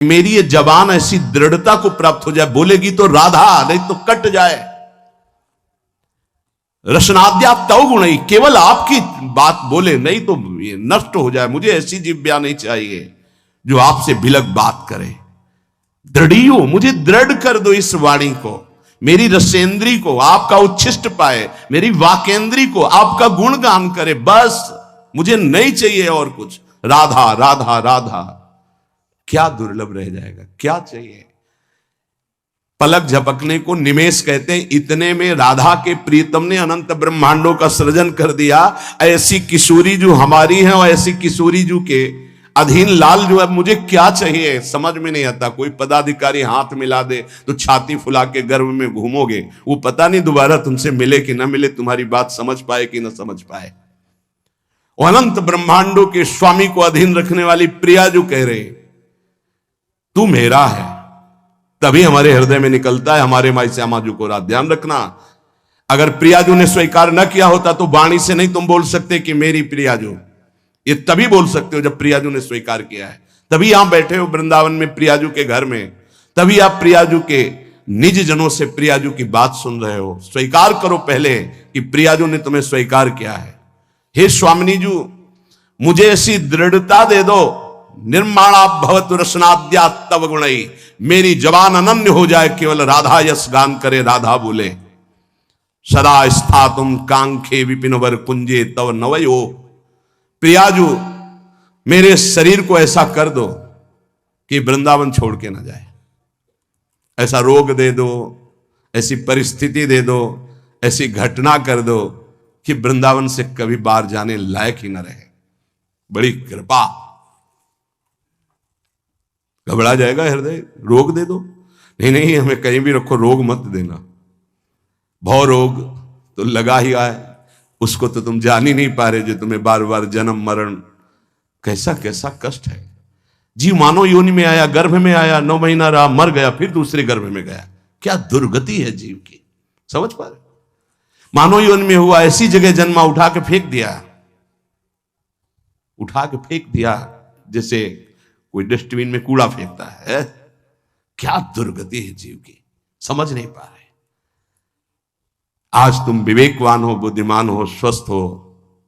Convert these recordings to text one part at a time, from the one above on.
मेरी ये जबान ऐसी दृढ़ता को प्राप्त हो जाए, बोलेगी तो राधा, नहीं तो कट जाए। रसनाद्या तव गुण, केवल आपकी बात बोले, नहीं तो ये नष्ट हो जाए। मुझे ऐसी जिह्वा नहीं चाहिए जो आपसे बिलक बात करे। दृढ़ियो, मुझे दृढ़ कर दो इस वाणी को, मेरी रसेंद्री को आपका उच्छिष्ट पाए, मेरी वाकेंद्री को आपका गुणगान करे। बस मुझे नहीं चाहिए और कुछ। राधा राधा राधा, क्या दुर्लभ रह जाएगा, क्या चाहिए। पलक झपकने को निमेष कहते हैं। इतने में राधा के प्रीतम ने अनंत ब्रह्मांडों का सृजन कर दिया। ऐसी किशोरी जो हमारी है और ऐसी किशोरी जो के अधीन लाल जो है, मुझे क्या चाहिए समझ में नहीं आता। कोई पदाधिकारी हाथ मिला दे तो छाती फुला के गर्भ में घूमोगे, वो पता नहीं दोबारा तुमसे मिले कि ना मिले, तुम्हारी बात समझ पाए कि ना समझ पाए। अनंत ब्रह्मांडों के स्वामी को अधीन रखने वाली प्रिया जो कह रहे तू मेरा है, तभी हमारे हृदय में निकलता है हमारे माई श्यामा जी को रात। ध्यान रखना, अगर प्रियाजू ने स्वीकार न किया होता तो वाणी से नहीं तुम बोल सकते कि मेरी प्रियाजू। ये तभी बोल सकते हो जब प्रियाजू ने स्वीकार किया है। तभी यहां बैठे हो वृंदावन में प्रियाजू के घर में, तभी आप प्रियाजू के निज जनों से प्रियाजू की बात सुन रहे हो। स्वीकार करो पहले कि प्रियाजू ने तुम्हें स्वीकार किया है। हे स्वामिनी जू, मुझे ऐसी दृढ़ता दे दो, निर्माणा भवतु रसनाद्या तव गुणई, मेरी जबान अनन्य हो जाए, केवल राधा यश गान करे, राधा बोले। सदा स्थातुम कांखे विपिन वर कुंजे तव नवयो, प्रियाजू मेरे शरीर को ऐसा कर दो कि वृंदावन छोड़ के ना जाए। ऐसा रोग दे दो, ऐसी परिस्थिति दे दो, ऐसी घटना कर दो कि वृंदावन से कभी बाहर जाने लायक ही ना रहे। बड़ी कृपा। घबरा जाएगा हृदय, रोग दे दो। नहीं नहीं, हमें कहीं भी रखो, रोग मत देना। भव रोग तो लगा ही आए, उसको तो तुम जान ही नहीं पा रहे, जो तुम्हें बार बार जन्म मरण, कैसा कैसा कष्ट है। जीव मानव योनि में आया, गर्भ में आया, 9 महीना रहा, मर गया, फिर दूसरे गर्भ में गया। क्या दुर्गति है जीव की, समझ पा रहे। मानव योनि में हुआ, ऐसी जगह जन्मा, उठा के फेंक दिया, उठा के फेंक दिया जैसे कोई डस्टबिन में कूड़ा फेंकता है। क्या दुर्गति है जीव की, समझ नहीं पा रहे। आज तुम विवेकवान हो, बुद्धिमान हो, स्वस्थ हो,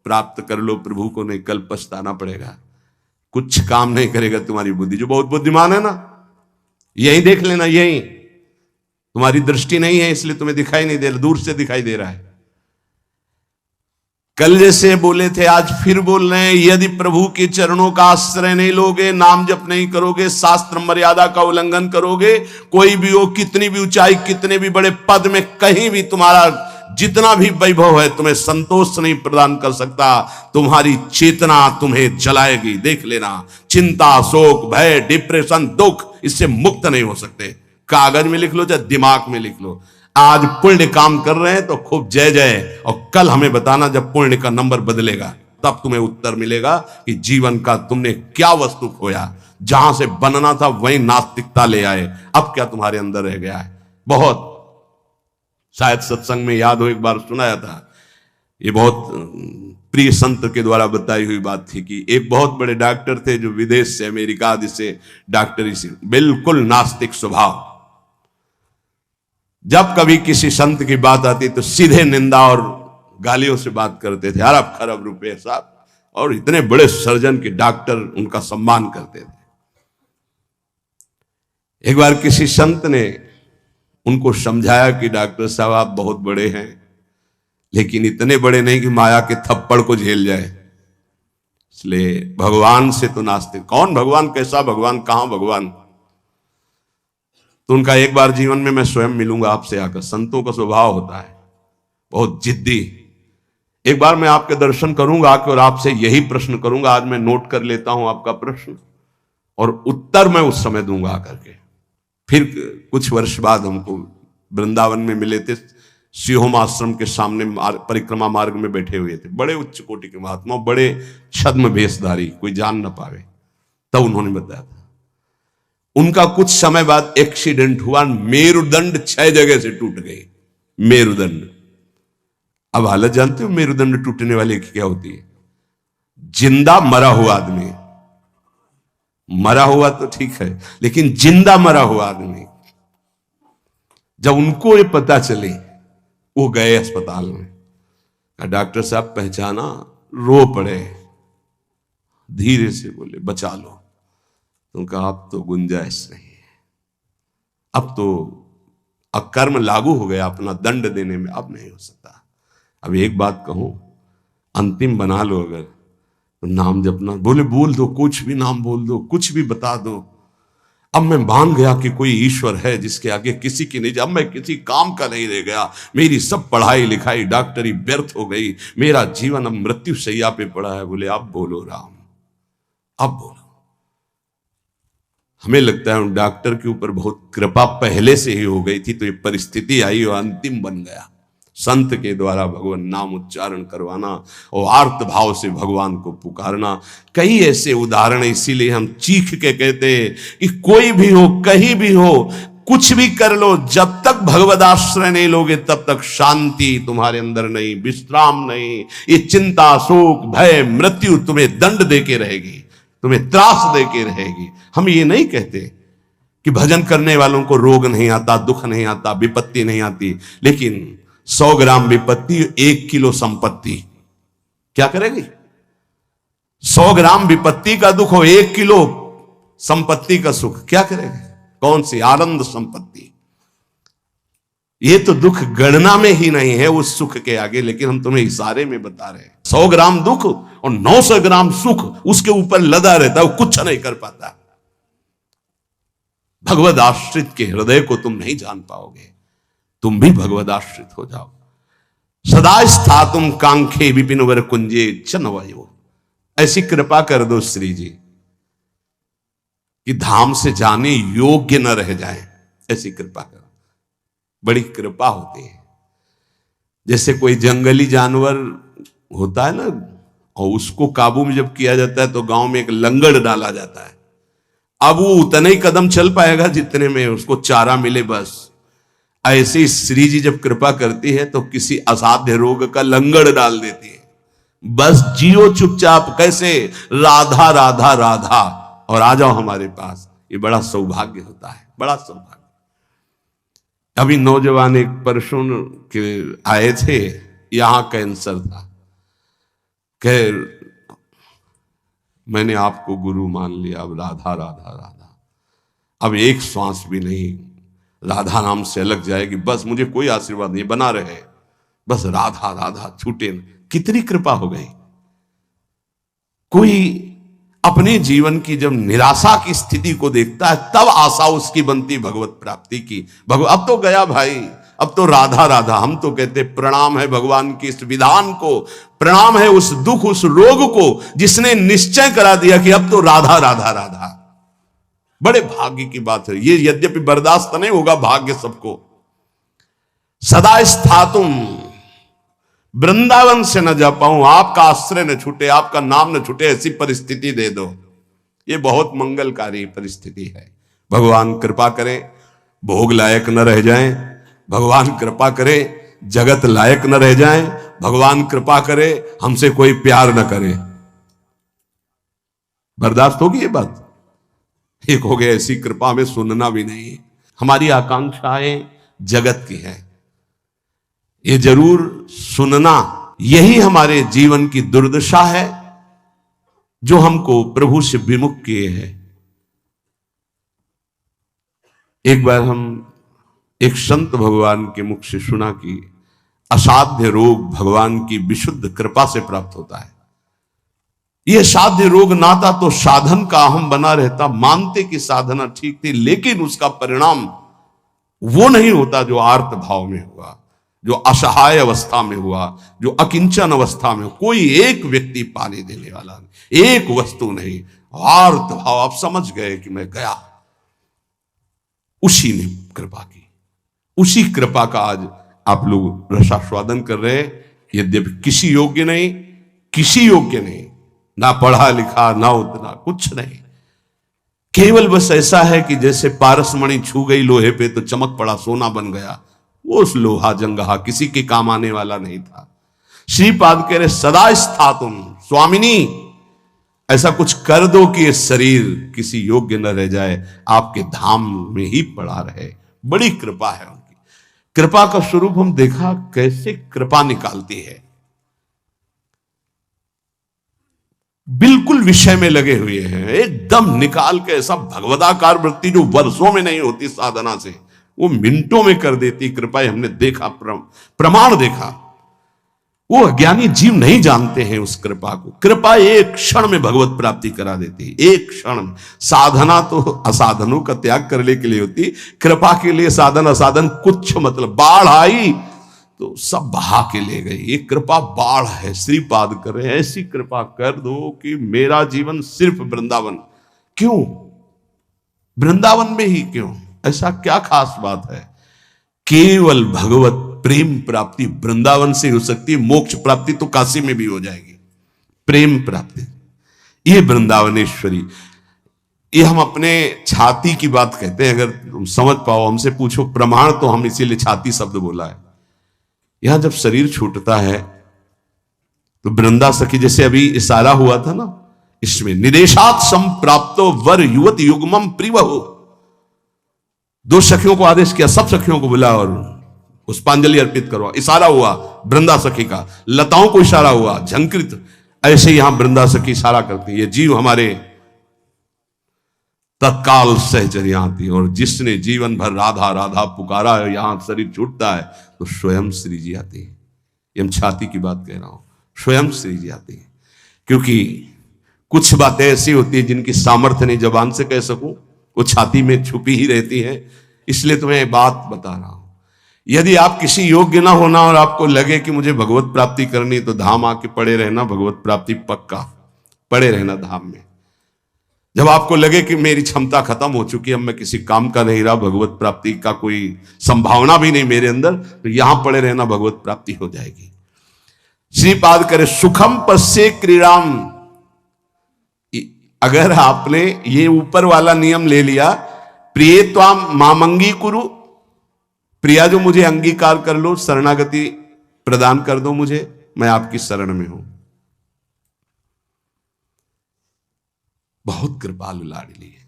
प्राप्त कर लो प्रभु को, नहीं कल पछताना पड़ेगा। कुछ काम नहीं करेगा तुम्हारी बुद्धि। जो बहुत बुद्धिमान है ना, यही देख लेना, यही तुम्हारी दृष्टि नहीं है इसलिए तुम्हें दिखाई नहीं दे रहा, दूर से दिखाई दे रहा है। कल जैसे बोले थे आज फिर बोल रहे हैं, यदि प्रभु के चरणों का आश्रय नहीं लोगे, नाम जप नहीं करोगे, शास्त्र मर्यादा का उल्लंघन करोगे, कोई भी हो, कितनी भी ऊंचाई, कितने भी बड़े पद में कहीं भी तुम्हारा जितना भी वैभव है, तुम्हें संतोष नहीं प्रदान कर सकता। तुम्हारी चेतना तुम्हें जलाएगी, देख लेना। चिंता, शोक, भय, डिप्रेशन, दुख, इससे मुक्त नहीं हो सकते। कागज में लिख लो चाहे दिमाग में लिख लो। आज पुण्य काम कर रहे हैं तो खूब जय जय, और कल हमें बताना जब पुण्य का नंबर बदलेगा, तब तुम्हें उत्तर मिलेगा कि जीवन का तुमने क्या वस्तु खोया। जहां से बनना था वहीं नास्तिकता ले आए, अब क्या तुम्हारे अंदर रह गया है। बहुत शायद सत्संग में याद हो, एक बार सुनाया था, ये बहुत प्रिय संत के द्वारा बताई हुई बात थी कि एक बहुत बड़े डॉक्टर थे जो विदेश से, अमेरिका आदि से डॉक्टरी से, बिल्कुल नास्तिक स्वभाव। जब कभी किसी संत की बात आती तो सीधे निंदा और गालियों से बात करते थे, अरब खरब रुपए साहब, और इतने बड़े सर्जन के डॉक्टर उनका सम्मान करते थे। एक बार किसी संत ने उनको समझाया कि डॉक्टर साहब आप बहुत बड़े हैं, लेकिन इतने बड़े नहीं कि माया के थप्पड़ को झेल जाए, इसलिए भगवान से तो नास्तिक। कौन भगवान, कैसा भगवान, कहां भगवान। तो उनका एक बार जीवन में मैं स्वयं मिलूंगा आपसे आकर। संतों का स्वभाव होता है बहुत जिद्दी। एक बार मैं आपके दर्शन करूंगा आकर और आपसे यही प्रश्न करूंगा। आज मैं नोट कर लेता हूं आपका प्रश्न और उत्तर मैं उस समय दूंगा आकर के। फिर कुछ वर्ष बाद हमको वृंदावन में मिले थे, सिंहोम आश्रम के सामने परिक्रमा मार्ग में बैठे हुए थे, बड़े उच्च कोटि के महात्मा, बड़े छद्म भेषधारी, कोई जान न पावे। तब उन्होंने बताया था उनका कुछ समय बाद एक्सीडेंट हुआ, मेरुदंड 6 जगह से टूट गई। मेरुदंड, अब हालत जानते हो मेरुदंड टूटने वाले की क्या होती है। जिंदा मरा हुआ आदमी, मरा हुआ तो ठीक है, लेकिन जिंदा मरा हुआ आदमी, जब उनको ये पता चले, वो गए अस्पताल में, डॉक्टर साहब पहचाना, रो पड़े, धीरे से बोले बचा लो। तो कहा अब तो गुंजाइश नहीं है, अब तो अकर्म लागू हो गया, अपना दंड देने में अब नहीं हो सकता। अब एक बात कहूं, अंतिम बना लो अगर तो नाम जपना, बोले बोल दो, कुछ भी नाम बोल दो, कुछ भी बता दो। अब मैं मान गया कि कोई ईश्वर है जिसके आगे किसी की नहीं, अब मैं किसी काम का नहीं रह गया, मेरी सब पढ़ाई लिखाई डॉक्टरी व्यर्थ हो गई, मेरा जीवन अब मृत्यु शैया पे पड़ा है। बोले अब बोलो राम, अब बोलो। हमें लगता है उन डॉक्टर के ऊपर बहुत कृपा पहले से ही हो गई थी, तो ये परिस्थिति आई और अंतिम बन गया। संत के द्वारा भगवान नाम उच्चारण करवाना और आर्त भाव से भगवान को पुकारना, कई ऐसे उदाहरण, इसीलिए हम चीख के कहते हैं कि कोई भी हो, कहीं भी हो, कुछ भी कर लो, जब तक भगवद आश्रय नहीं लोगे तब तक शांति तुम्हारे अंदर नहीं, विश्राम नहीं। ये चिंता, शोक, भय, मृत्यु तुम्हें दंड देके रहेगी, तुम्हें त्रास देके रहेगी। हम ये नहीं कहते कि भजन करने वालों को रोग नहीं आता, दुख नहीं आता, विपत्ति नहीं आती, लेकिन 100 ग्राम विपत्ति 1 किलो संपत्ति क्या करेगी? 100 ग्राम विपत्ति का दुख हो, 1 किलो संपत्ति का सुख क्या करेगी? कौन सी आनंद संपत्ति? ये तो दुख गणना में ही नहीं है उस सुख के आगे, लेकिन हम तुम्हें इशारे में बता रहे हैं। 100 ग्राम दुख और 900 ग्राम सुख उसके ऊपर लदा रहता है, वो कुछ नहीं कर पाता। भगवद आश्रित के हृदय को तुम नहीं जान पाओगे। तुम भी भगवद आश्रित हो जाओ। सदा स्थातुम कांखे विपिन वर कुंजे चनवयो, ऐसी कृपा कर दो श्री जी कि धाम से जाने योग्य न रह जाए, ऐसी कृपा करो। बड़ी कृपा होती है। जैसे कोई जंगली जानवर होता है ना, और उसको काबू में जब किया जाता है तो गांव में एक लंगड़ डाला जाता है। अब वो उतने ही कदम चल पाएगा जितने में उसको चारा मिले, बस। ऐसे श्री जी जब कृपा करती है तो किसी असाध्य रोग का लंगड़ डाल देती है, बस जियो चुपचाप, कैसे? राधा राधा राधा, और आ जाओ हमारे पास। ये बड़ा सौभाग्य होता है, बड़ा सौभाग्य। अभी नौजवान एक परसों के आए थे, यहां कैंसर था, कह मैंने आपको गुरु मान लिया, अब राधा राधा राधा, अब एक श्वास भी नहीं राधा नाम से अलग जाएगी, बस मुझे कोई आशीर्वाद नहीं, बना रहे, बस राधा राधा छूटे। कितनी कृपा हो गई। कोई अपने जीवन की जब निराशा की स्थिति को देखता है तब आशा उसकी बनती भगवत प्राप्ति की। अब तो गया भाई, अब तो राधा राधा। हम तो कहते प्रणाम है भगवान की इस विधान को, प्रणाम है उस दुख, उस रोग को जिसने निश्चय करा दिया कि अब तो राधा राधा राधा। बड़े भाग्य की बात है ये, यद्यपि बर्दाश्त नहीं होगा भाग्य सबको। सदा स्थातुम, वृंदावन से न जा पाऊं, आपका आश्रय न छूटे, आपका नाम न छूटे, ऐसी परिस्थिति दे दो। ये बहुत मंगलकारी परिस्थिति है। भगवान कृपा करे भोग लायक न रह जाएं, भगवान कृपा करे जगत लायक न रह जाएं, भगवान कृपा करे हमसे कोई प्यार न करे। बर्दाश्त होगी ये बात? एक हो गया ऐसी कृपा हमें सुनना भी नहीं। हमारी आकांक्षाएं जगत की है, ये जरूर सुनना। यही हमारे जीवन की दुर्दशा है जो हमको प्रभु से विमुख किए हैं। एक बार हम एक संत भगवान के मुख से सुना कि असाध्य रोग भगवान की विशुद्ध कृपा से प्राप्त होता है। यह साध्य रोग नाता तो साधन का अहम बना रहता, मानते कि साधना ठीक थी, लेकिन उसका परिणाम वो नहीं होता जो आर्त भाव में हुआ, जो असहाय अवस्था में हुआ, जो अकिंचन अवस्था में। कोई एक व्यक्ति पानी देने वाला नहीं, एक वस्तु नहीं, आर्त भाव। आप समझ गए कि मैं गया, उसी ने कृपा की, उसी कृपा का आज आप लोग रसास्वादन कर रहे हैं। यद्यपि किसी योग्य नहीं, किसी योग्य नहीं, ना पढ़ा लिखा, ना उतना कुछ नहीं, केवल बस ऐसा है कि जैसे पारसमणि छू गई लोहे पे तो चमक पड़ा, सोना बन गया। वो उस लोहा जंगहा किसी के काम आने वाला नहीं था। श्रीपाद कह रहे सदा स्थातुम, स्वामिनी ऐसा कुछ कर दो कि ये शरीर किसी योग्य न रह जाए, आपके धाम में ही पड़ा रहे। बड़ी कृपा है उनकी। कृपा का स्वरूप हम देखा कैसे कृपा निकालती है। बिल्कुल विषय में लगे हुए हैं, एकदम निकाल के ऐसा भगवदाकार वृत्ति जो वर्षों में नहीं होती साधना से, वो मिनटों में कर देती कृपा। हमने देखा, प्रमाण देखा। वो अज्ञानी जीव नहीं जानते हैं उस कृपा को। कृपा एक क्षण में भगवत प्राप्ति करा देती है, एक क्षण। साधना तो असाधनों का त्याग करने के लिए होती, कृपा के लिए साधन असाधन कुछ मतलब। बाढ़ आई तो सब बहा के ले गई। ये कृपा बाढ़ है। श्रीपाद कर रहे हैं, ऐसी कृपा कर दो कि मेरा जीवन सिर्फ वृंदावन। क्यों वृंदावन में ही? क्यों? ऐसा क्या खास बात है? केवल भगवत प्रेम प्राप्ति वृंदावन से हो सकती है। मोक्ष प्राप्ति तो काशी में भी हो जाएगी। प्रेम प्राप्ति ये वृंदावनेश्वरी। ये हम अपने छाती की बात कहते हैं। अगर तुम समझ पाओ, हमसे पूछो प्रमाण, तो हम इसीलिए छाती शब्द बोला है। यहां जब शरीर छूटता है तो वृंदा सखी, जैसे अभी इशारा हुआ था ना, इसमें निदेशात संप्राप्तो वर युवत युग्मम प्रिवहु। दो सखियों को आदेश किया, सब सखियों को बुला और पुष्पांजलि अर्पित करो। इशारा हुआ वृंदा सखी का, लताओं को इशारा हुआ, झंकृत। ऐसे यहां वृंदा सखी इशारा करती है। ये जीव हमारे तत्काल सहचर्या आती है। और जिसने जीवन भर राधा राधा पुकारा है, यहां शरीर छूटता है तो स्वयं श्री जी आती है। ये हम छाती की बात कह रहा हूं, स्वयं श्री जी आती है। क्योंकि कुछ बातें ऐसी होती है जिनकी सामर्थ्य नहीं जबान से कह सकूं, वो छाती में छुपी ही रहती है। इसलिए तुम्हें बात बता रहा हूं। यदि आप किसी योग्य ना होना और आपको लगे कि मुझे भगवत प्राप्ति करनी, तो धाम आके पड़े रहना। भगवत प्राप्ति पक्का, पड़े रहना धाम में। जब आपको लगे कि मेरी क्षमता खत्म हो चुकी है, अब मैं किसी काम का नहीं रहा, भगवत प्राप्ति का कोई संभावना भी नहीं मेरे अंदर, तो यहां पड़े रहना, भगवत प्राप्ति हो जाएगी। श्रीपाद करे सुखम पश्ये क्रीड़ाम। अगर आपने ये ऊपर वाला नियम ले लिया, प्रिय त्वाम मामंगी कुरु, प्रिया जो मुझे अंगीकार कर लो, शरणागति प्रदान कर दो मुझे, मैं आपकी शरण में हूं। बहुत कृपालु लाडली है।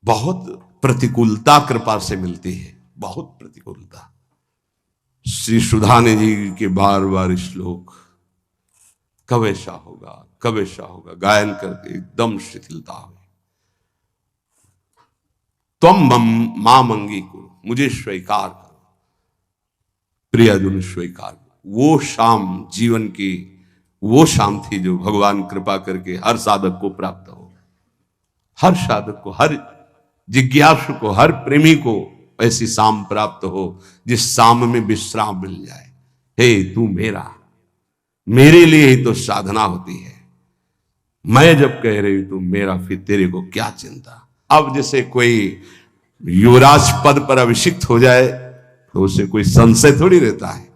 बहुत प्रतिकूलता कृपा से मिलती है, बहुत प्रतिकूलता। श्री सुधाने जी के बार बार श्लोक, कब ऐसा होगा, कब ऐसा होगा, गायन करके एकदम शिथिलता हुई। तुम मां मंगी को, मुझे स्वीकार करो, प्रियजन स्वीकार करो। वो शाम जीवन की वो शाम थी जो भगवान कृपा करके हर साधक को प्राप्त हो। हर साधक को, हर जिज्ञासु को, हर प्रेमी को ऐसी शाम प्राप्त हो जिस शाम में विश्राम मिल जाए। हे तू मेरा, मेरे लिए ही तो साधना होती है। मैं जब कह रही तू मेरा, फिर तेरे को क्या चिंता। अब जैसे कोई युवराज पद पर अभिषिक्त हो जाए तो उसे कोई संशय थोड़ी रहता है।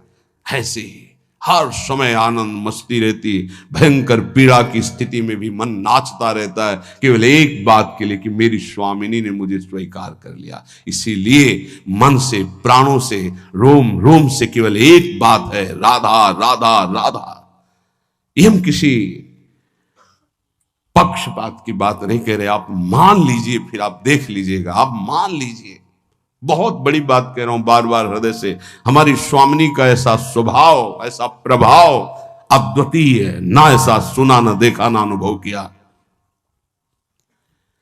ऐसे ही हर समय आनंद मस्ती रहती, भयंकर पीड़ा की स्थिति में भी मन नाचता रहता है, केवल एक बात के लिए कि मेरी स्वामिनी ने मुझे स्वीकार कर लिया। इसीलिए मन से, प्राणों से, रोम रोम से केवल एक बात है, राधा राधा राधा। ये हम किसी पक्षपात की बात नहीं कह रहे। आप मान लीजिए, फिर आप देख लीजिएगा, आप मान लीजिए। बहुत बड़ी बात कह रहा हूं बार बार हृदय से। हमारी स्वामिनी का ऐसा स्वभाव, ऐसा प्रभाव अद्वितीय है, ना ऐसा सुना, ना देखा, ना अनुभव किया।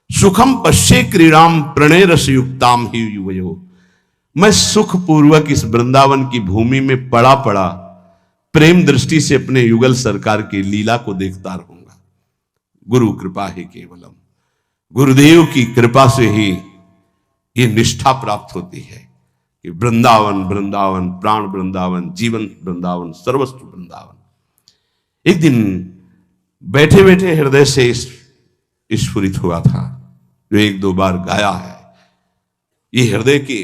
सुखम पश्ये क्रीड़ाम प्रणय रस युक्ताम ही युवयो। मैं सुख पूर्वक इस वृंदावन की भूमि में पड़ा पड़ा प्रेम दृष्टि से अपने युगल सरकार की लीला को देखता रहूंगा। गुरु कृपा ही केवलम, गुरुदेव की कृपा से ही ये निष्ठा प्राप्त होती है कि वृंदावन वृंदावन, प्राण वृंदावन, जीवन वृंदावन, सर्वस्व वृंदावन। एक दिन बैठे बैठे हृदय से स्फुरित हुआ था, जो एक दो बार गाया है। ये हृदय की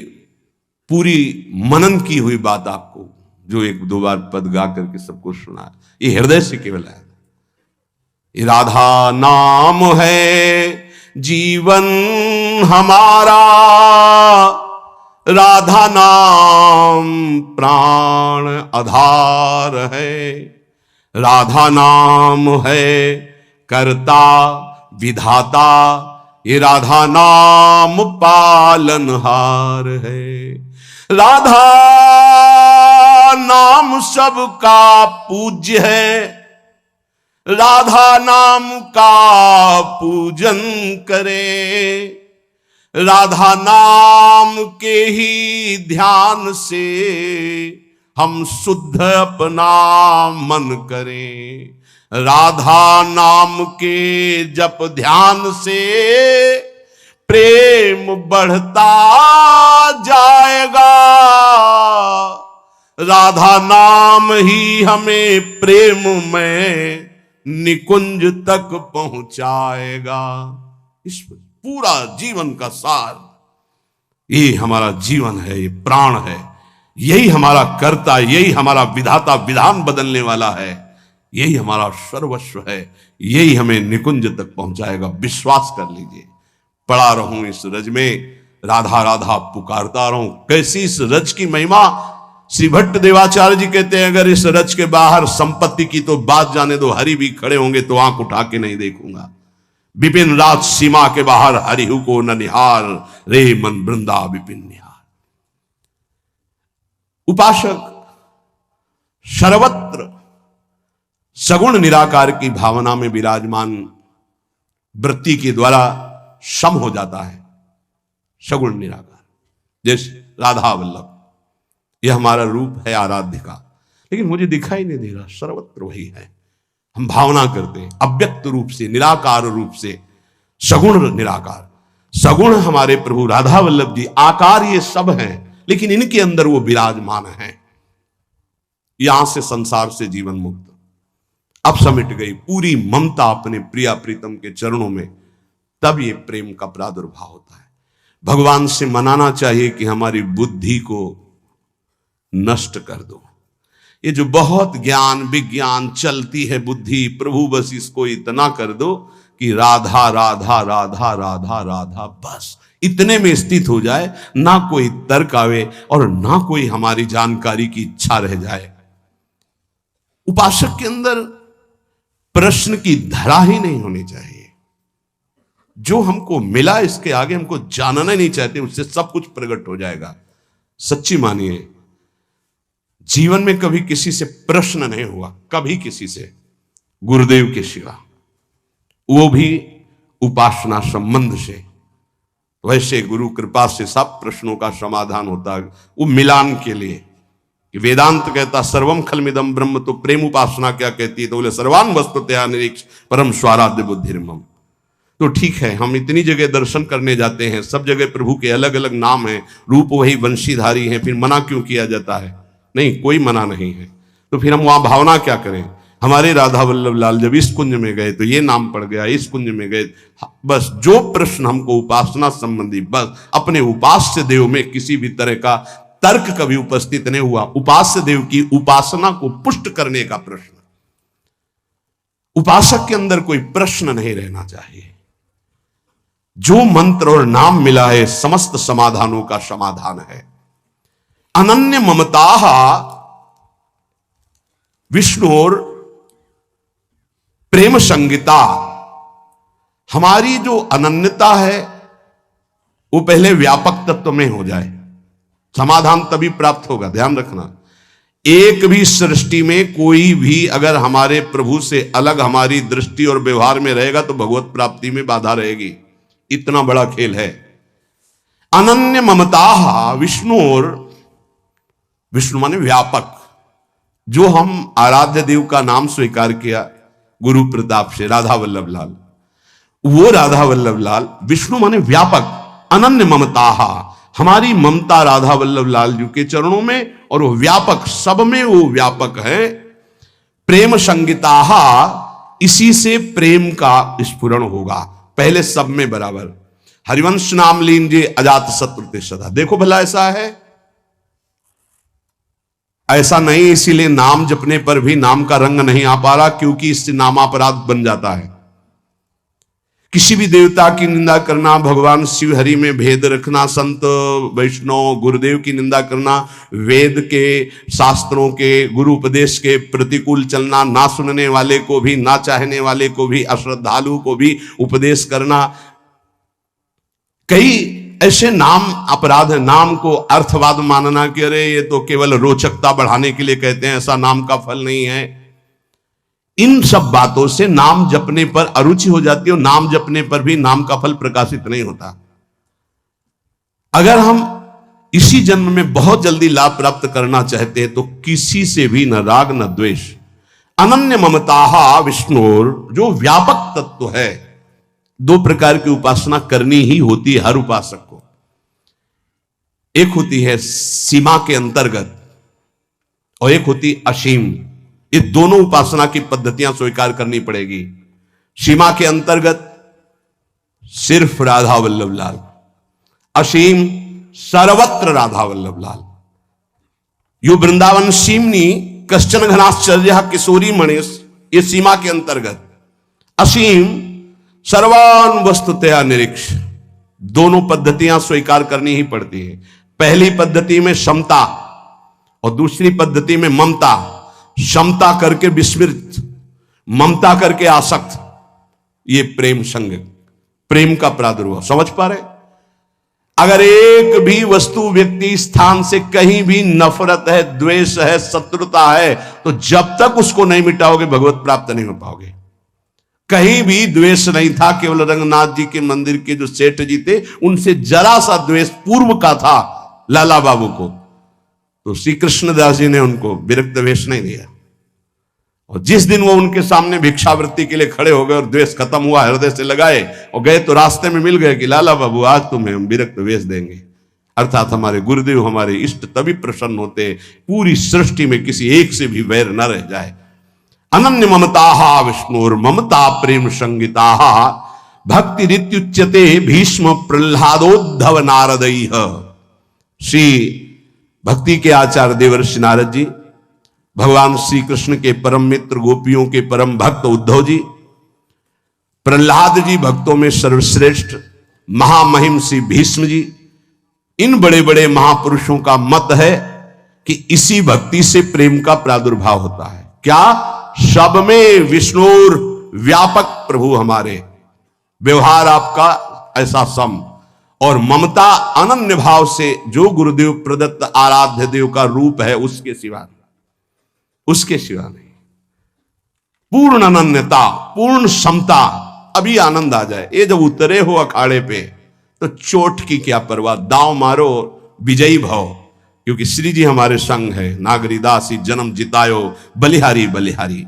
पूरी मनन की हुई बात आपको, जो एक दो बार पद गा करके सबको सुना, ये हृदय से केवल है। ये राधा नाम है जीवन हमारा, राधा नाम प्राण आधार है, राधा नाम है करता विधाता, ये राधा नाम पालनहार है। राधा नाम सबका पूज्य है, राधा नाम का पूजन करें, राधा नाम के ही ध्यान से हम शुद्ध अपना मन करें। राधा नाम के जप ध्यान से प्रेम बढ़ता जाएगा, राधा नाम ही हमें प्रेम में निकुंज तक पहुंचाएगा। इस पूरा जीवन का सार, ये हमारा जीवन है, ये प्राण है, यही हमारा कर्ता, यही हमारा विधाता, विधान बदलने वाला है, यही हमारा सर्वस्व है, यही हमें निकुंज तक पहुंचाएगा। विश्वास कर लीजिए। पड़ा रहूं इस रज में, राधा राधा पुकारता रहूं। कैसी इस रज की महिमा। श्री भट्ट देवाचार्य जी कहते हैं, अगर इस रज के बाहर संपत्ति की तो बात जाने दो, हरि भी खड़े होंगे तो आंख उठा के नहीं देखूंगा। विपिन राज सीमा के बाहर हरिहु को न निहार, रे मन वृंदा विपिन निहार। उपासक सर्वत्र सगुण निराकार की भावना में विराजमान वृत्ति के द्वारा सम हो जाता है। सगुण निराकार जैसे राधा वल्लभ, यह हमारा रूप है आराध्य का, लेकिन मुझे दिखाई नहीं दे रहा, सर्वत्र वही है। हम भावना करते हैं अव्यक्त रूप से, निराकार रूप से, सगुण निराकार। सगुण हमारे प्रभु राधा वल्लभ जी, आकार ये सब हैं, लेकिन इनके अंदर वो विराजमान हैं। यहां से संसार से जीवन मुक्त, अब समिट गई पूरी ममता अपने प्रिया प्रीतम के चरणों में, तब ये प्रेम का प्रादुर्भाव होता है। भगवान से मनाना चाहिए कि हमारी बुद्धि को नष्ट कर दो। ये जो बहुत ज्ञान विज्ञान चलती है बुद्धि, प्रभु बस इसको इतना कर दो कि राधा राधा राधा राधा राधा, बस इतने में स्थित हो जाए, ना कोई तर्क आवे और ना कोई हमारी जानकारी की इच्छा रह जाए। उपासक के अंदर प्रश्न की धरा ही नहीं होनी चाहिए। जो हमको मिला इसके आगे हमको जानना नहीं चाहते, उससे सब कुछ प्रकट हो जाएगा। सच्ची मानिए, जीवन में कभी किसी से प्रश्न नहीं हुआ, कभी किसी से, गुरुदेव के सिवा, वो भी उपासना संबंध से। वैसे गुरु कृपा से सब प्रश्नों का समाधान होता है, वो मिलान के लिए। कि वेदांत कहता सर्वम खलमिदम ब्रह्म, तो प्रेम उपासना क्या कहती है? तो बोले सर्वान वस्तुतया निरीक्ष परम स्वाराध्य बुद्धिर्मम। तो ठीक है, हम इतनी जगह दर्शन करने जाते हैं, सब जगह प्रभु के अलग अलग नाम हैं, रूप वही वंशीधारी हैं, फिर मना क्यों किया जाता है? नहीं, कोई मना नहीं है। तो फिर हम वहां भावना क्या करें? हमारे राधा वल्लभ लाल जब इस कुंज में गए तो ये नाम पड़ गया, इस कुंज में गए, बस जो प्रश्न हमको उपासना संबंधी, बस अपने उपास्य देव में किसी भी तरह का तर्क कभी उपस्थित नहीं हुआ। उपास्य देव की उपासना को पुष्ट करने का प्रश्न, उपासक के अंदर कोई प्रश्न नहीं रहना चाहिए। जो मंत्र और नाम मिला है, समस्त समाधानों का समाधान है। अनन्य ममता विष्णुर प्रेम संगीता। हमारी जो अनन्यता है वो पहले व्यापक तत्व में हो जाए, समाधान तभी प्राप्त होगा। ध्यान रखना, एक भी सृष्टि में कोई भी अगर हमारे प्रभु से अलग हमारी दृष्टि और व्यवहार में रहेगा तो भगवत प्राप्ति में बाधा रहेगी। इतना बड़ा खेल है। अनन्य ममता विष्णुर, विष्णु माने व्यापक। जो हम आराध्य देव का नाम स्वीकार किया गुरु प्रताप से, राधा वल्लभ लाल, वो राधा वल्लभ लाल विष्णु माने व्यापक। अनन्य ममता, हमारी ममता राधा वल्लभ लाल जी के चरणों में, और वो व्यापक, सब में वो व्यापक है। प्रेम संगीता, इसी से प्रेम का स्फुरण होगा, पहले सब में बराबर। हरिवंश नाम लीजिए अजात शत्रु सदा। देखो भला ऐसा है? ऐसा नहीं, इसीलिए नाम जपने पर भी नाम का रंग नहीं आ पा रहा, क्योंकि इससे नामापराध बन जाता है। किसी भी देवता की निंदा करना, भगवान शिव हरि में भेद रखना, संत वैष्णव गुरुदेव की निंदा करना, वेद के शास्त्रों के गुरु उपदेश के प्रतिकूल चलना, ना सुनने वाले को भी, ना चाहने वाले को भी, अश्रद्धालु को भी उपदेश करना, कई ऐसे नाम अपराध है। नाम को अर्थवाद मानना कि अरे ये तो केवल रोचकता बढ़ाने के लिए कहते हैं, ऐसा नाम का फल नहीं है। इन सब बातों से नाम जपने पर अरुचि हो जाती है और नाम जपने पर भी नाम का फल प्रकाशित नहीं होता। अगर हम इसी जन्म में बहुत जल्दी लाभ प्राप्त करना चाहते हैं तो किसी से भी न राग न द्वेष, अनन्य ममता विष्णुर, जो व्यापक तत्व है। दो प्रकार की उपासना करनी ही होती है हर उपासक को। एक होती है सीमा के अंतर्गत और एक होती असीम। ये दोनों उपासना की पद्धतियां स्वीकार करनी पड़ेगी। सीमा के अंतर्गत सिर्फ राधा वल्लभ लाल, असीम सर्वत्र राधा वल्लभ लाल। यो वृंदावन सीमनी कश्चन घनाश्चर्य किशोरी मणेश, ये सीमा के अंतर्गत। असीम सर्वान वस्तुतया निरीक्ष। दोनों पद्धतियां स्वीकार करनी ही पड़ती है। पहली पद्धति में समता और दूसरी पद्धति में ममता। समता करके विस्मृत, ममता करके आसक्त, ये प्रेम संग, प्रेम का प्रादुर्भाव। समझ पा रहे? अगर एक भी वस्तु, व्यक्ति, स्थान से कहीं भी नफरत है, द्वेष है, शत्रुता है, तो जब तक उसको नहीं मिटाओगे भगवत प्राप्त नहीं हो पाओगे। कहीं भी द्वेष नहीं था। केवल रंगनाथ जी के मंदिर के जो सेठ जी थे, उनसे जरा सा द्वेष पूर्व का था लाला बाबू को, तो श्री कृष्णदास जी ने उनको विरक्त वेश नहीं दिया। और जिस दिन वो उनके सामने भिक्षावृत्ति के लिए खड़े हो गए और द्वेष खत्म हुआ, हृदय से लगाए और गए, तो रास्ते में मिल गए कि लाला बाबू आज तुम्हें हम विरक्त वेश देंगे। अर्थात हमारे गुरुदेव, हमारे इष्ट तभी प्रसन्न होते पूरी सृष्टि में किसी एक से भी वैर न रह जाए। अनन्य ममता विष्णुर ममता प्रेम संगीता भक्ति रित्युच्यते भीष्म प्रह्लादोद्धव नारदैः। श्री भक्ति के आचार्य देवर्षि नारद जी, भगवान श्री कृष्ण के परम मित्र, गोपियों के परम भक्त उद्धव जी, प्रह्लाद जी भक्तों में सर्वश्रेष्ठ, महामहिम श्री भीष्म जी, इन बड़े बड़े महापुरुषों का मत है कि इसी भक्ति से प्रेम का प्रादुर्भाव होता है। क्या? सब में विष्णुर व्यापक प्रभु हमारे, व्यवहार आपका ऐसा सम, और ममता अनन्य भाव से जो गुरुदेव प्रदत्त आराध्य देव का रूप है उसके सिवा नहीं, उसके सिवा नहीं। पूर्ण अनन्यता, पूर्ण समता। अभी आनंद आ जाए। ये जब उतरे हो अखाड़े पे तो चोट की क्या परवाह, दांव मारो, विजयी भव, क्योंकि श्री जी हमारे संग है। नागरी दासी जन्म जितायो, बलिहारी बलिहारी।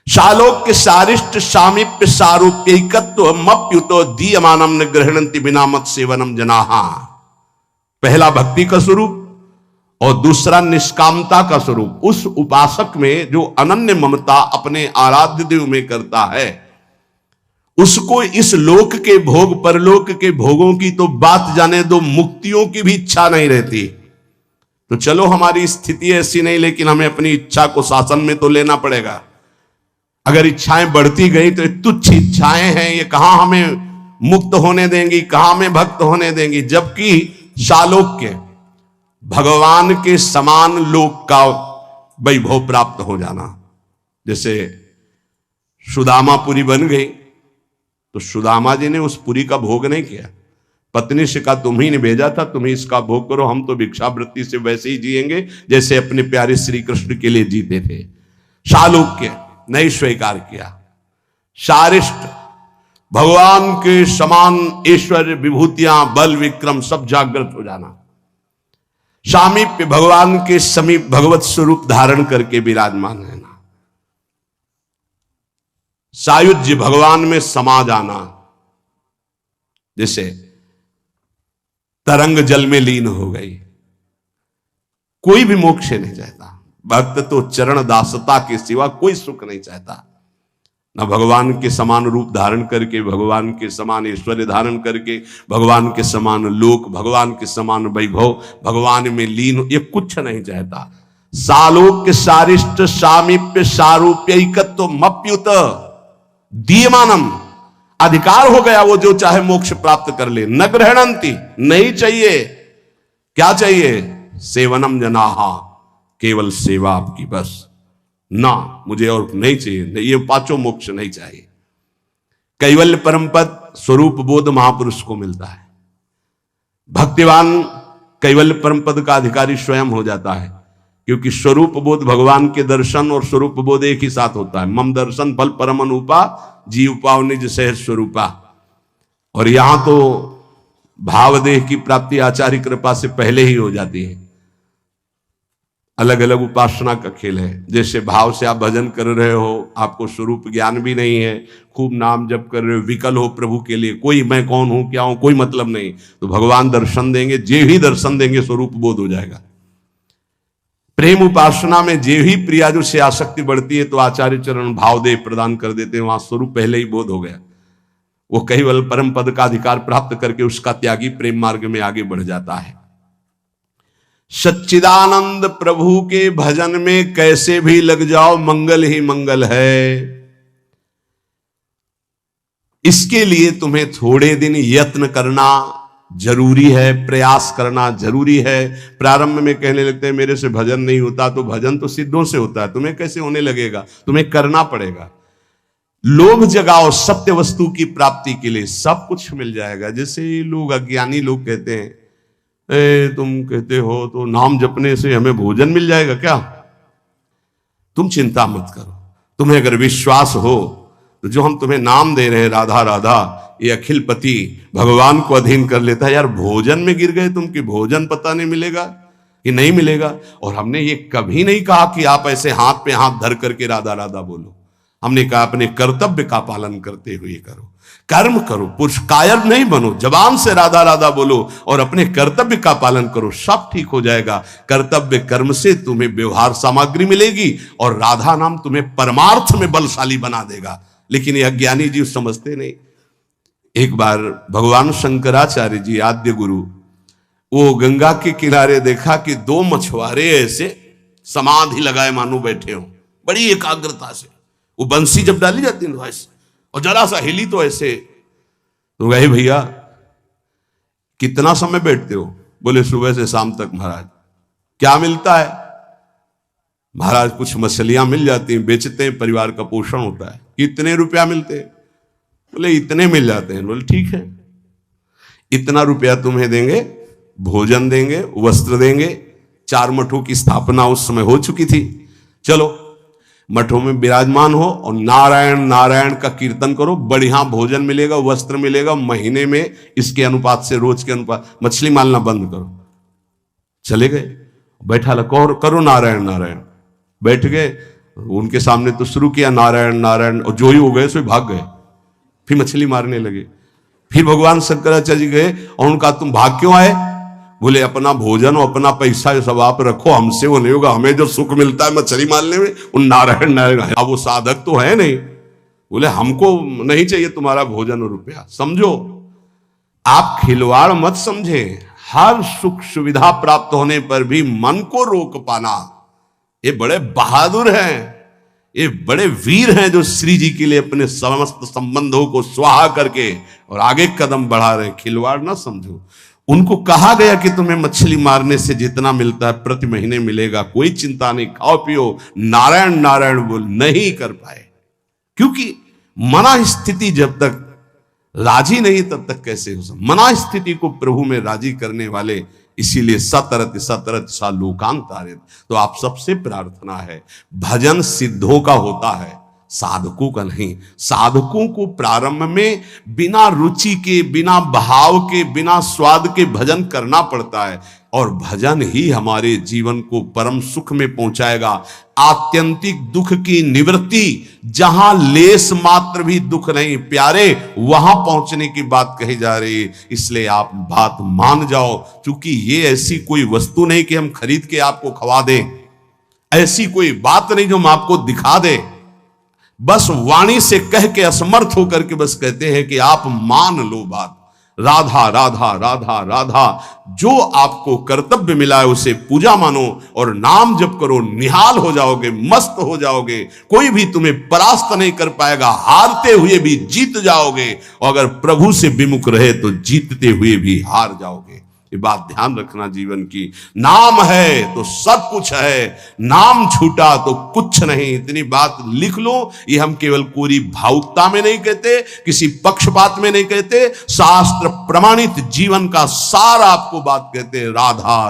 शालोक्य सारिष्ट सामीप्य सारूप्यैकत्व मप्युतो दीयमानम न गृह्णन्ति बिना मत सेवनम जनाहा। पहला भक्ति का स्वरूप और दूसरा निष्कामता का स्वरूप। उस उपासक में जो अनन्य ममता अपने आराध्य देव में करता है, उसको इस लोक के भोग, परलोक के भोगों की तो बात जाने दो, मुक्तियों की भी इच्छा नहीं रहती। तो चलो हमारी स्थिति ऐसी नहीं, लेकिन हमें अपनी इच्छा को शासन में तो लेना पड़ेगा। अगर इच्छाएं बढ़ती गई तो तुच्छ इच्छाएं हैं, ये कहां हमें मुक्त होने देंगी, कहां हमें भक्त होने देंगी। जबकि शालोक्य, भगवान के समान लोक का वैभव प्राप्त हो जाना। जैसे सुदामापुरी बन गई तो सुदामा जी ने उस पुरी का भोग नहीं किया। पत्नी से कहा तुम ही ने भेजा था, तुम ही इसका भोग करो, हम तो भिक्षावृत्ति से वैसे ही जिएंगे जैसे अपने प्यारे श्री कृष्ण के लिए जीते थे। शालोक्य नहीं स्वीकार किया। शारिष्ट, भगवान के समान ऐश्वर्य, विभूतियां, बल, विक्रम सब जागृत हो जाना। सामीप्य, भगवान के समीप भगवत स्वरूप धारण करके विराजमान रहना। सायुज्य, भगवान में समा जाना। जैसे तरंग जल में लीन हो गई। कोई भी मोक्ष नहीं चाहता। भक्त तो चरण दासता के सिवा कोई सुख नहीं चाहता। न भगवान के समान रूप धारण करके, भगवान के समान ऐश्वर्य धारण करके, भगवान के समान लोक, भगवान के समान वैभव, भगवान में लीन, ये कुछ नहीं चाहता। सालोक्य सारिष्ट सामीप्य सारूप्यैकत्व मप्युत दीयमानम। अधिकार हो गया, वो जो चाहे मोक्ष प्राप्त कर ले। न ग्रहणंती, नहीं चाहिए। क्या चाहिए? सेवनम जनाहा, केवल सेवा आपकी, बस। ना मुझे और नहीं चाहिए, ये पांचों मोक्ष नहीं चाहिए। कैवल्य परम पद स्वरूप बोध महापुरुष को मिलता है। भक्तिवान कैवल्य परम पद का अधिकारी स्वयं हो जाता है, क्योंकि स्वरूप बोध भगवान के दर्शन और स्वरूप बोध एक ही साथ होता है। मम दर्शन फल परम अनुपा, जीव पाव निज सहज स्वरूपा। और यहां तो भावदेह की प्राप्ति आचार्य कृपा से पहले ही हो जाती है। अलग अलग उपासना का खेल है। जैसे भाव से आप भजन कर रहे हो, आपको स्वरूप ज्ञान भी नहीं है, खूब नाम जप कर रहे हो, विकल हो प्रभु के लिए, कोई मैं कौन हूं क्या हूं कोई मतलब नहीं, तो भगवान दर्शन देंगे। जे ही दर्शन देंगे स्वरूप बोध हो जाएगा। प्रेम उपासना में जे ही प्रियाजु से आसक्ति बढ़ती है तो आचार्य चरण भावदेह प्रदान कर देते हैं, वहां स्वरूप पहले ही बोध हो गया। वो केवल परम पद का अधिकार प्राप्त करके उसका त्यागी प्रेम मार्ग में आगे बढ़ जाता है। सच्चिदानंद प्रभु के भजन में कैसे भी लग जाओ, मंगल ही मंगल है। इसके लिए तुम्हें थोड़े दिन यत्न करना जरूरी है, प्रयास करना जरूरी है। प्रारंभ में कहने लगते हैं मेरे से भजन नहीं होता, तो भजन तो सिद्धों से होता है, तुम्हें कैसे होने लगेगा? तुम्हें करना पड़ेगा। लोभ जगाओ सत्य वस्तु की प्राप्ति के लिए, सब कुछ मिल जाएगा। जैसे लोग अज्ञानी लोग कहते हैं, तुम कहते हो तो नाम जपने से हमें भोजन मिल जाएगा क्या? तुम चिंता मत करो। तुम्हें अगर विश्वास हो तो जो हम तुम्हें नाम दे रहे हैं राधा राधा, ये अखिल पति भगवान को अधीन कर लेता है। यार भोजन में गिर गए तुम कि भोजन पता नहीं मिलेगा कि नहीं मिलेगा। और हमने ये कभी नहीं कहा कि आप ऐसे हाथ पे हाथ धर करके राधा राधा बोलो। हमने कहा अपने कर्तव्य का पालन करते हुए करो, कर्म करो, पुरुष कायर नहीं बनो, जबान से राधा राधा बोलो और अपने कर्तव्य का पालन करो, सब ठीक हो जाएगा। कर्तव्य कर्म से तुम्हें व्यवहार सामग्री मिलेगी और राधा नाम तुम्हें परमार्थ में बलशाली बना देगा। लेकिन ये अज्ञानी जीव समझते नहीं। एक बार भगवान शंकराचार्य जी आद्य गुरु, वो गंगा के किनारे देखा कि दो मछुआरे ऐसे समाधि लगाए मानो बैठे हो, बड़ी एकाग्रता से। वो बंसी जब डाली जाती है ऐसे, और जरा सा हिली तो ऐसे। तो गए भैया कितना समय बैठते हो? बोले सुबह से शाम तक महाराज। क्या मिलता है? महाराज कुछ मछलियां मिल जाती हैं, बेचते हैं, परिवार का पोषण होता है। कितने रुपया मिलते हैं? बोले इतने मिल जाते हैं। बोले ठीक है, इतना रुपया तुम्हें देंगे, भोजन देंगे, वस्त्र देंगे। 4 मठों की स्थापना उस समय हो चुकी थी। चलो मठों में विराजमान हो और नारायण नारायण का कीर्तन करो, बढ़िया भोजन मिलेगा, वस्त्र मिलेगा। महीने में इसके अनुपात से, रोज के अनुपात, मछली मारना बंद करो। चले गए, बैठा करो नारायण नारायण। बैठ गए, उनके सामने तो शुरू किया नारायण नारायण, और जो ही हो गए सो भाग गए, फिर मछली मारने लगे। फिर भगवान शंकराचार्य जी गए और उनका तुम भाग क्यों आए? बोले अपना भोजन और अपना पैसा ये सब आप रखो, हमसे वो नहीं होगा। हमें जो सुख मिलता है मछली मारने में, उन नारायण नारायण। अब वो साधक तो है नहीं। बोले हमको नहीं चाहिए तुम्हारा भोजन और रुपया। समझो, आप खिलवाड़ मत समझे। हर सुख सुविधा प्राप्त होने पर भी मन को रोक पाना, ये बड़े बहादुर हैं, ये बड़े वीर हैं जो श्री जी के लिए अपने समस्त संबंधों को स्वाहा करके और आगे कदम बढ़ा रहे हैं। खिलवाड़ ना समझो। उनको कहा गया कि तुम्हें मछली मारने से जितना मिलता है प्रति महीने मिलेगा, कोई चिंता नहीं, खाओ पियो, नारायण नारायण बोल। नहीं कर पाए, क्योंकि मना स्थिति जब तक राजी नहीं तब तक कैसे हो सकता? मना स्थिति को प्रभु में राजी करने वाले, इसीलिए सतरत सतरत सा लोकांतारित। तो आप सबसे प्रार्थना है, भजन सिद्धों का होता है, साधकों का नहीं। साधकों को प्रारंभ में बिना रुचि के, बिना भाव के, बिना स्वाद के भजन करना पड़ता है, और भजन ही हमारे जीवन को परम सुख में पहुंचाएगा। आत्यंतिक दुख की निवृत्ति, जहां लेस मात्र भी दुख नहीं प्यारे, वहां पहुंचने की बात कही जा रही है। इसलिए आप बात मान जाओ, क्योंकि ये ऐसी कोई वस्तु नहीं कि हम खरीद के आपको खवा दें, ऐसी कोई बात नहीं जो हम आपको दिखा दें। बस वाणी से कह के असमर्थ होकर के बस कहते हैं कि आप मान लो बात। राधा राधा राधा राधा। जो आपको कर्तव्य मिला है उसे पूजा मानो और नाम जप करो, निहाल हो जाओगे, मस्त हो जाओगे। कोई भी तुम्हें परास्त नहीं कर पाएगा, हारते हुए भी जीत जाओगे, और अगर प्रभु से विमुख रहे तो जीतते हुए भी हार जाओगे। ये बात ध्यान रखना जीवन की। नाम है तो सब कुछ है, नाम छूटा तो कुछ नहीं। इतनी बात लिख लो। ये हम केवल पूरी भावुकता में नहीं कहते, किसी पक्षपात में नहीं कहते, शास्त्र प्रमाणित जीवन का सार आपको बात कहते हैं। राधा